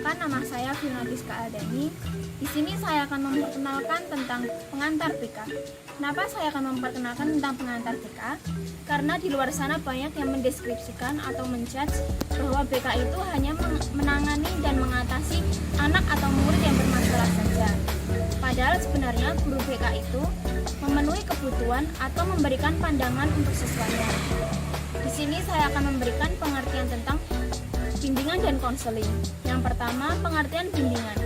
Perkenalkan, nama saya Filnatis Kaadani. Di sini saya akan memperkenalkan tentang pengantar BK. Kenapa saya akan memperkenalkan tentang pengantar BK? Karena di luar sana banyak yang mendeskripsikan atau menjudge bahwa BK itu hanya menangani dan mengatasi anak atau murid yang bermasalah saja. Padahal sebenarnya guru BK itu memenuhi kebutuhan atau memberikan pandangan untuk siswanya. Di sini saya akan memberikan pengertian tentang bimbingan dan konseling. Yang pertama, pengertian bimbingan.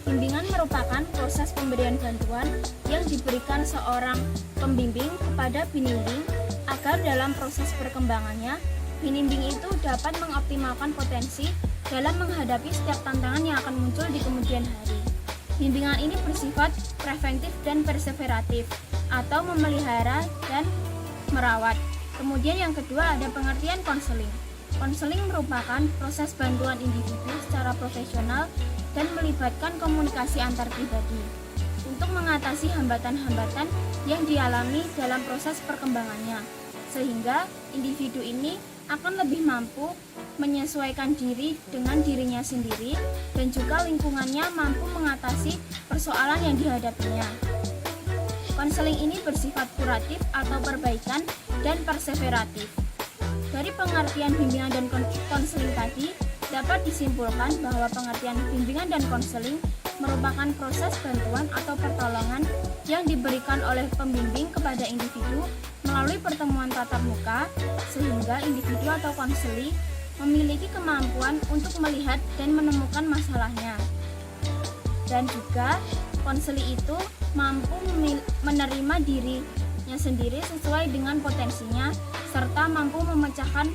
Bimbingan merupakan proses pemberian bantuan yang diberikan seorang pembimbing kepada binimbing agar dalam proses perkembangannya, binimbing itu dapat mengoptimalkan potensi dalam menghadapi setiap tantangan yang akan muncul di kemudian hari. Bimbingan ini bersifat preventif dan perseveratif atau memelihara dan merawat. Kemudian yang kedua ada pengertian konseling. Konseling merupakan proses bantuan individu secara profesional dan melibatkan komunikasi antar pribadi untuk mengatasi hambatan-hambatan yang dialami dalam proses perkembangannya, sehingga individu ini akan lebih mampu menyesuaikan diri dengan dirinya sendiri dan juga lingkungannya mampu mengatasi persoalan yang dihadapinya. Konseling ini bersifat kuratif atau perbaikan dan perseveratif. Dari pengertian bimbingan dan konseling tadi, dapat disimpulkan bahwa pengertian bimbingan dan konseling merupakan proses bantuan atau pertolongan yang diberikan oleh pembimbing kepada individu melalui pertemuan tatap muka, sehingga individu atau konseli memiliki kemampuan untuk melihat dan menemukan masalahnya. Dan juga konseli itu mampu menerima dirinya sendiri sesuai dengan potensinya, serta mampu memecahkan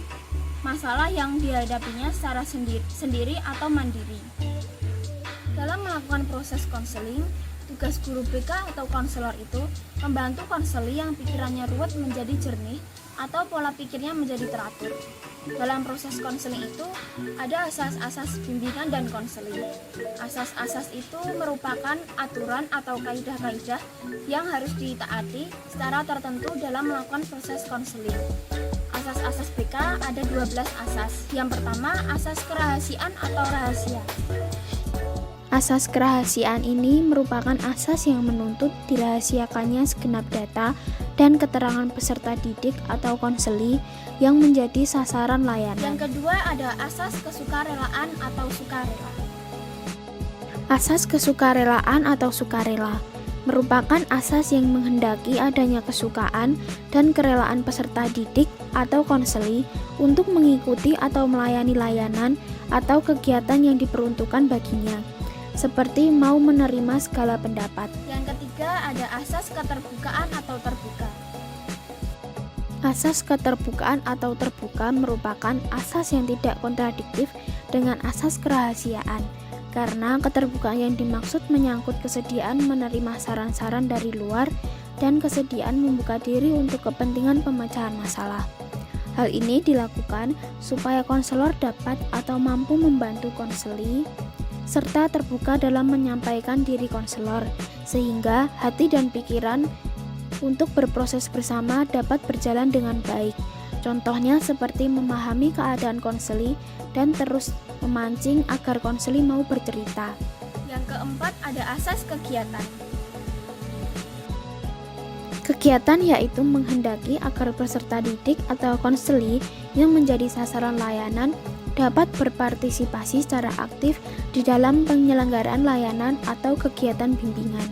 masalah yang dihadapinya secara sendiri atau mandiri. Dalam melakukan proses konseling, tugas guru BK atau konselor itu membantu konseli yang pikirannya ruwet menjadi jernih atau pola pikirnya menjadi teratur. Dalam proses konseling itu ada asas-asas bimbingan dan konseling. Asas-asas itu merupakan aturan atau kaidah-kaidah yang harus ditaati secara tertentu dalam melakukan proses konseling. Asas-asas BK ada 12 asas. Yang pertama, asas kerahasiaan atau rahasia. Asas kerahasiaan ini merupakan asas yang menuntut dirahasiakannya segenap data dan keterangan peserta didik atau konseli yang menjadi sasaran layanan. Yang kedua ada asas kesukarelaan atau sukarela. Asas kesukarelaan atau sukarela merupakan asas yang menghendaki adanya kesukaan dan kerelaan peserta didik atau konseli untuk mengikuti atau melayani layanan atau kegiatan yang diperuntukkan baginya, seperti mau menerima segala pendapat. Yang ketiga ada asas keterbukaan atau terbuka. Asas keterbukaan atau terbuka merupakan asas yang tidak kontradiktif dengan asas kerahasiaan, karena keterbukaan yang dimaksud menyangkut kesediaan menerima saran-saran dari luar dan kesediaan membuka diri untuk kepentingan pemecahan masalah. Hal ini dilakukan supaya konselor dapat atau mampu membantu konseli serta terbuka dalam menyampaikan diri konselor, sehingga hati dan pikiran untuk berproses bersama dapat berjalan dengan baik. Contohnya seperti memahami keadaan konseli dan terus memancing agar konseli mau bercerita. Yang keempat ada asas kegiatan. Kegiatan yaitu menghendaki agar peserta didik atau konseli yang menjadi sasaran layanan dapat berpartisipasi secara aktif di dalam penyelenggaraan layanan atau kegiatan bimbingan.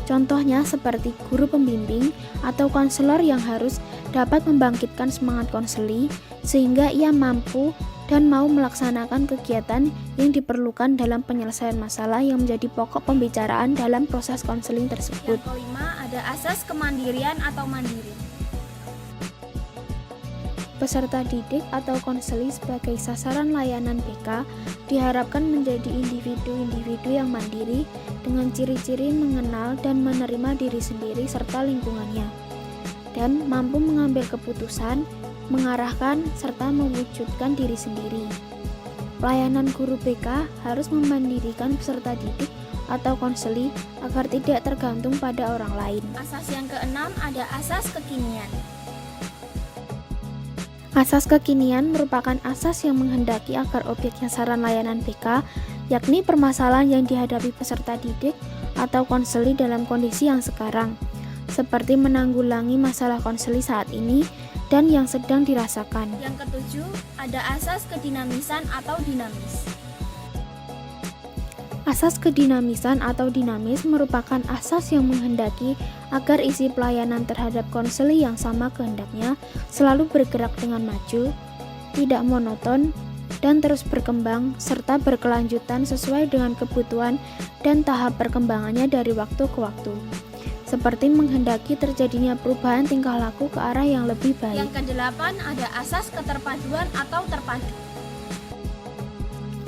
Contohnya seperti guru pembimbing atau konselor yang harus dapat membangkitkan semangat konseli sehingga ia mampu dan mau melaksanakan kegiatan yang diperlukan dalam penyelesaian masalah yang menjadi pokok pembicaraan dalam proses konseling tersebut. Yang kelima ada asas kemandirian atau mandiri. Peserta didik atau konseli sebagai sasaran layanan BK diharapkan menjadi individu-individu yang mandiri dengan ciri-ciri mengenal dan menerima diri sendiri serta lingkungannya, dan mampu mengambil keputusan, mengarahkan, serta mewujudkan diri sendiri. Pelayanan guru BK harus memandirikan peserta didik atau konseli agar tidak tergantung pada orang lain. Asas yang keenam ada asas kekinian. Asas kekinian merupakan asas yang menghendaki agar objeknya saran layanan BK, yakni permasalahan yang dihadapi peserta didik atau konseli dalam kondisi yang sekarang, seperti menanggulangi masalah konseli saat ini dan yang sedang dirasakan. Yang ketujuh, ada asas kedinamisan atau dinamis. Asas kedinamisan atau dinamis merupakan asas yang menghendaki agar isi pelayanan terhadap konseli yang sama kehendaknya selalu bergerak dengan maju, tidak monoton, dan terus berkembang serta berkelanjutan sesuai dengan kebutuhan dan tahap perkembangannya dari waktu ke waktu. Seperti menghendaki terjadinya perubahan tingkah laku ke arah yang lebih baik. Yang kedelapan, ada asas keterpaduan atau terpadu.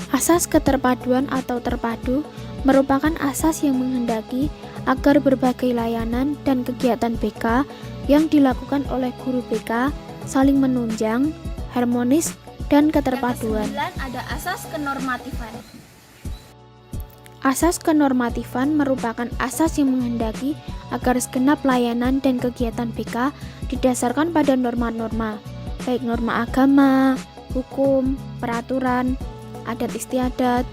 Asas keterpaduan atau terpadu merupakan asas yang menghendaki agar berbagai layanan dan kegiatan BK yang dilakukan oleh guru BK saling menunjang, harmonis, dan keterpaduan. Yang kesembilan, ada asas kenormatifan. Asas kenormatifan merupakan asas yang menghendaki agar segenap layanan dan kegiatan BK didasarkan pada norma-norma, baik norma agama, hukum, peraturan, adat istiadat,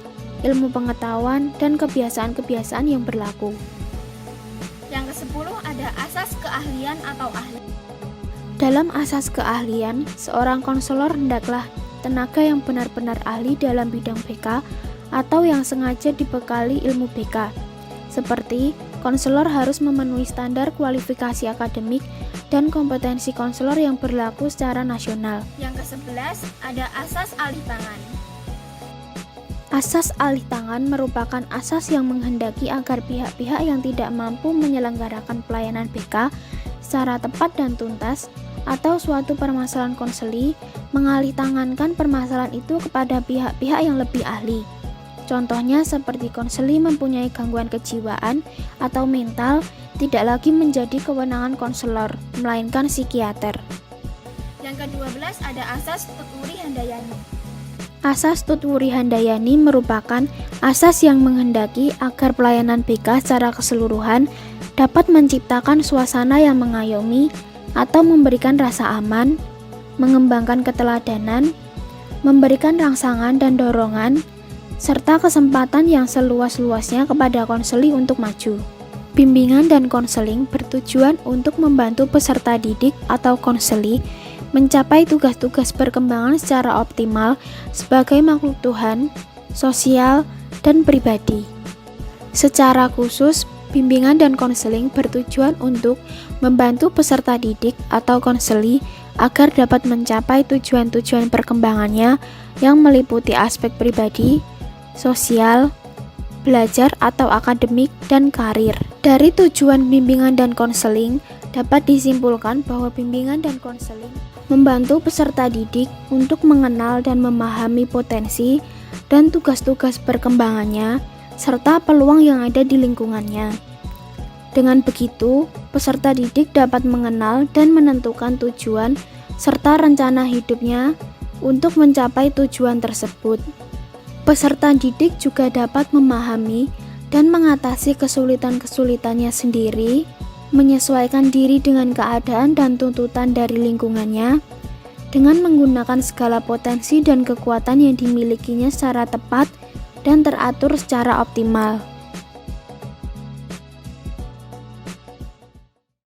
ilmu pengetahuan, dan kebiasaan-kebiasaan yang berlaku. Yang ke-10, ada asas keahlian atau ahli. Dalam asas keahlian, seorang konselor hendaklah tenaga yang benar-benar ahli dalam bidang BK atau yang sengaja dibekali ilmu BK. Seperti, konselor harus memenuhi standar kualifikasi akademik dan kompetensi konselor yang berlaku secara nasional. Yang ke-11, ada asas alih tangan. Asas alih tangan merupakan asas yang menghendaki agar pihak-pihak yang tidak mampu menyelenggarakan pelayanan BK secara tepat dan tuntas atau suatu permasalahan konseli mengalih tangankan permasalahan itu kepada pihak-pihak yang lebih ahli. Contohnya seperti konseli mempunyai gangguan kejiwaan atau mental tidak lagi menjadi kewenangan konselor, melainkan psikiater. Yang ke-12, ada asas Tutwuri Handayani. Asas Tutwuri Handayani merupakan asas yang menghendaki agar pelayanan BK secara keseluruhan dapat menciptakan suasana yang mengayomi atau memberikan rasa aman, mengembangkan keteladanan, memberikan rangsangan dan dorongan, serta kesempatan yang seluas-luasnya kepada konseli untuk maju. Bimbingan dan konseling bertujuan untuk membantu peserta didik atau konseli mencapai tugas-tugas perkembangan secara optimal sebagai makhluk Tuhan, sosial, dan pribadi. Secara khusus, bimbingan dan konseling bertujuan untuk membantu peserta didik atau konseli agar dapat mencapai tujuan-tujuan perkembangannya yang meliputi aspek pribadi, sosial, belajar atau akademik, dan karir. Dari tujuan bimbingan dan konseling, dapat disimpulkan bahwa bimbingan dan konseling membantu peserta didik untuk mengenal dan memahami potensi dan tugas-tugas perkembangannya, serta peluang yang ada di lingkungannya. Dengan begitu, peserta didik dapat mengenal dan menentukan tujuan serta rencana hidupnya untuk mencapai tujuan tersebut. Peserta didik juga dapat memahami dan mengatasi kesulitan-kesulitannya sendiri, menyesuaikan diri dengan keadaan dan tuntutan dari lingkungannya, dengan menggunakan segala potensi dan kekuatan yang dimilikinya secara tepat dan teratur secara optimal.